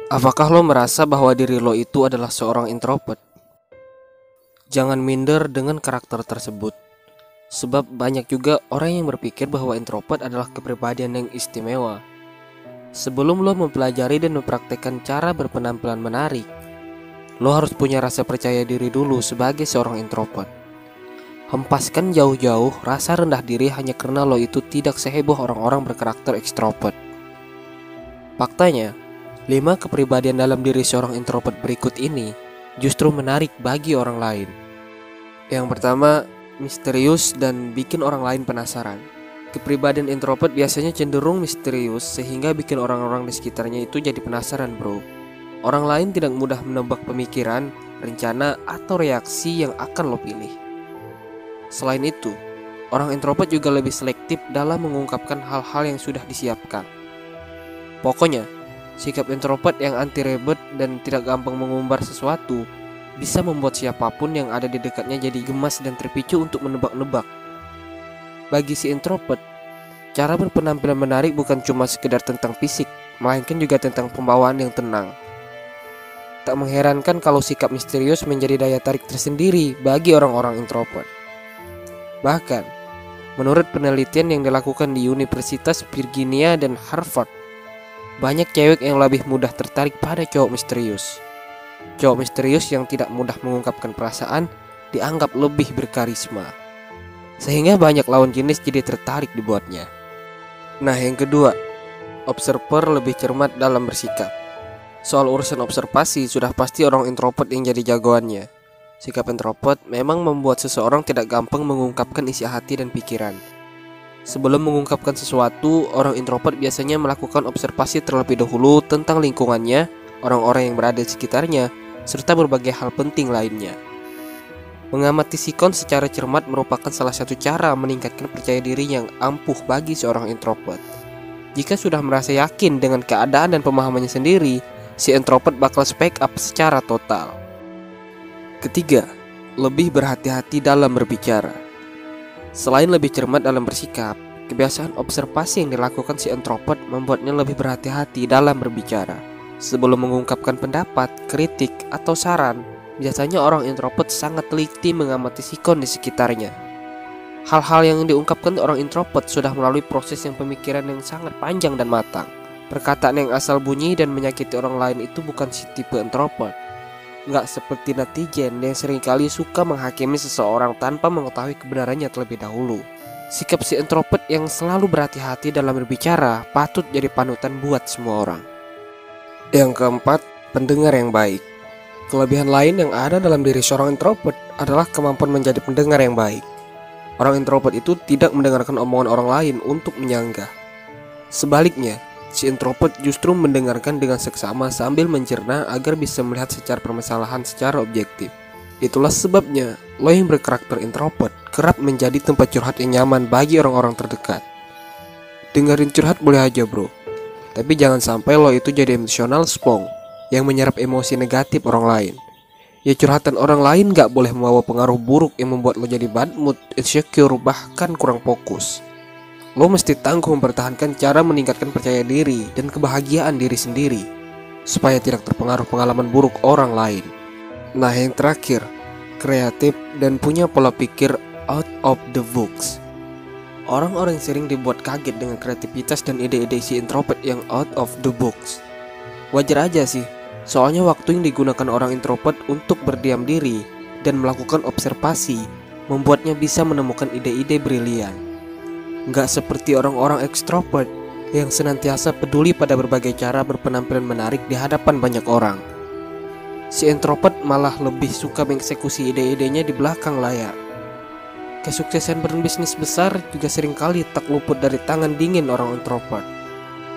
Apakah lo merasa bahwa diri lo itu adalah seorang introvert? Jangan minder dengan karakter tersebut. Sebab banyak juga orang yang berpikir bahwa introvert adalah kepribadian yang istimewa. Sebelum lo mempelajari dan mempraktekkan cara berpenampilan menarik, lo harus punya rasa percaya diri dulu sebagai seorang introvert. Hempaskan jauh-jauh rasa rendah diri hanya karena lo itu tidak seheboh orang-orang berkarakter ekstrovert. Faktanya, 5 kepribadian dalam diri seorang introvert berikut ini justru menarik bagi orang lain. Yang pertama, misterius dan bikin orang lain penasaran. Kepribadian introvert biasanya cenderung misterius sehingga bikin orang-orang di sekitarnya itu jadi penasaran, bro. Orang lain tidak mudah menebak pemikiran, rencana, atau reaksi yang akan lo pilih. Selain itu, orang introvert juga lebih selektif dalam mengungkapkan hal-hal yang sudah disiapkan. Pokoknya, sikap introvert yang anti ribet dan tidak gampang mengumbar sesuatu bisa membuat siapapun yang ada di dekatnya jadi gemas dan terpicu untuk menebak-nebak. Bagi si introvert, cara berpenampilan menarik bukan cuma sekedar tentang fisik, melainkan juga tentang pembawaan yang tenang. Tak mengherankan kalau sikap misterius menjadi daya tarik tersendiri bagi orang-orang introvert. Bahkan, menurut penelitian yang dilakukan di Universitas Virginia dan Harvard, banyak cewek yang lebih mudah tertarik pada cowok misterius. Cowok misterius yang tidak mudah mengungkapkan perasaan dianggap lebih berkarisma, sehingga banyak lawan jenis jadi tertarik dibuatnya. Nah, yang kedua, observer lebih cermat dalam bersikap. Soal urusan observasi sudah pasti orang introvert yang jadi jagoannya. Sikap introvert memang membuat seseorang tidak gampang mengungkapkan isi hati dan pikiran. Sebelum mengungkapkan sesuatu, orang introvert biasanya melakukan observasi terlebih dahulu tentang lingkungannya, orang-orang yang berada di sekitarnya, serta berbagai hal penting lainnya. Mengamati sikon secara cermat merupakan salah satu cara meningkatkan percaya diri yang ampuh bagi seorang introvert. Jika sudah merasa yakin dengan keadaan dan pemahamannya sendiri, si introvert bakal speak up secara total. Ketiga, lebih berhati-hati dalam berbicara. Selain lebih cermat dalam bersikap, kebiasaan observasi yang dilakukan si introvert membuatnya lebih berhati-hati dalam berbicara. Sebelum mengungkapkan pendapat, kritik, atau saran, biasanya orang introvert sangat teliti mengamati sikon di sekitarnya. Hal-hal yang diungkapkan orang introvert sudah melalui proses yang pemikiran yang sangat panjang dan matang. Perkataan yang asal bunyi dan menyakiti orang lain itu bukan si tipe introvert. Nggak seperti netizen yang seringkali suka menghakimi seseorang tanpa mengetahui kebenarannya terlebih dahulu. Sikap si introvert yang selalu berhati-hati dalam berbicara patut jadi panutan buat semua orang. Yang keempat, pendengar yang baik. Kelebihan lain yang ada dalam diri seorang introvert adalah kemampuan menjadi pendengar yang baik. Orang introvert itu tidak mendengarkan omongan orang lain untuk menyanggah. Sebaliknya, si introvert justru mendengarkan dengan seksama sambil mencerna agar bisa melihat secara permasalahan secara objektif. Itulah sebabnya lo yang berkarakter introvert kerap menjadi tempat curhat yang nyaman bagi orang-orang terdekat. Dengerin curhat boleh aja, bro, tapi jangan sampai lo itu jadi emosional spong yang menyerap emosi negatif orang lain. Ya, curhatan orang lain gak boleh membawa pengaruh buruk yang membuat lo jadi bad mood, insecure, bahkan kurang fokus. Lo mesti tangguh mempertahankan cara meningkatkan percaya diri dan kebahagiaan diri sendiri, supaya tidak terpengaruh pengalaman buruk orang lain. Nah, yang terakhir, kreatif dan punya pola pikir out of the box. Orang-orang sering dibuat kaget dengan kreativitas dan ide-ide si introvert yang out of the box. Wajar aja sih, soalnya waktu yang digunakan orang introvert untuk berdiam diri dan melakukan observasi membuatnya bisa menemukan ide-ide brilian. Nggak seperti orang-orang ekstrovert yang senantiasa peduli pada berbagai cara berpenampilan menarik di hadapan banyak orang. Si introvert malah lebih suka mengeksekusi ide-idenya di belakang layar. Kesuksesan berbisnis besar juga seringkali tak luput dari tangan dingin orang introvert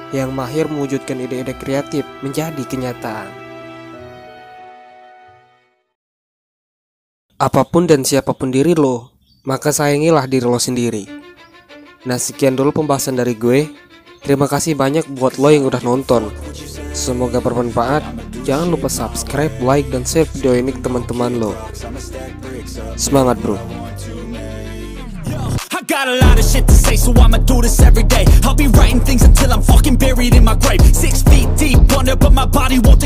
yang mahir mewujudkan ide-ide kreatif menjadi kenyataan. Apapun dan siapapun diri lo, maka sayangilah diri lo sendiri. Nah, sekian dulu pembahasan dari gue. Terima kasih banyak buat lo yang udah nonton. Semoga bermanfaat. Jangan lupa subscribe, like, dan share video ini ke teman-teman lo. Semangat, bro. got a lot of shit to say, so I'ma do this every day. I'll be writing things until I'm fucking buried in my grave. 6 feet deep under, but my body won't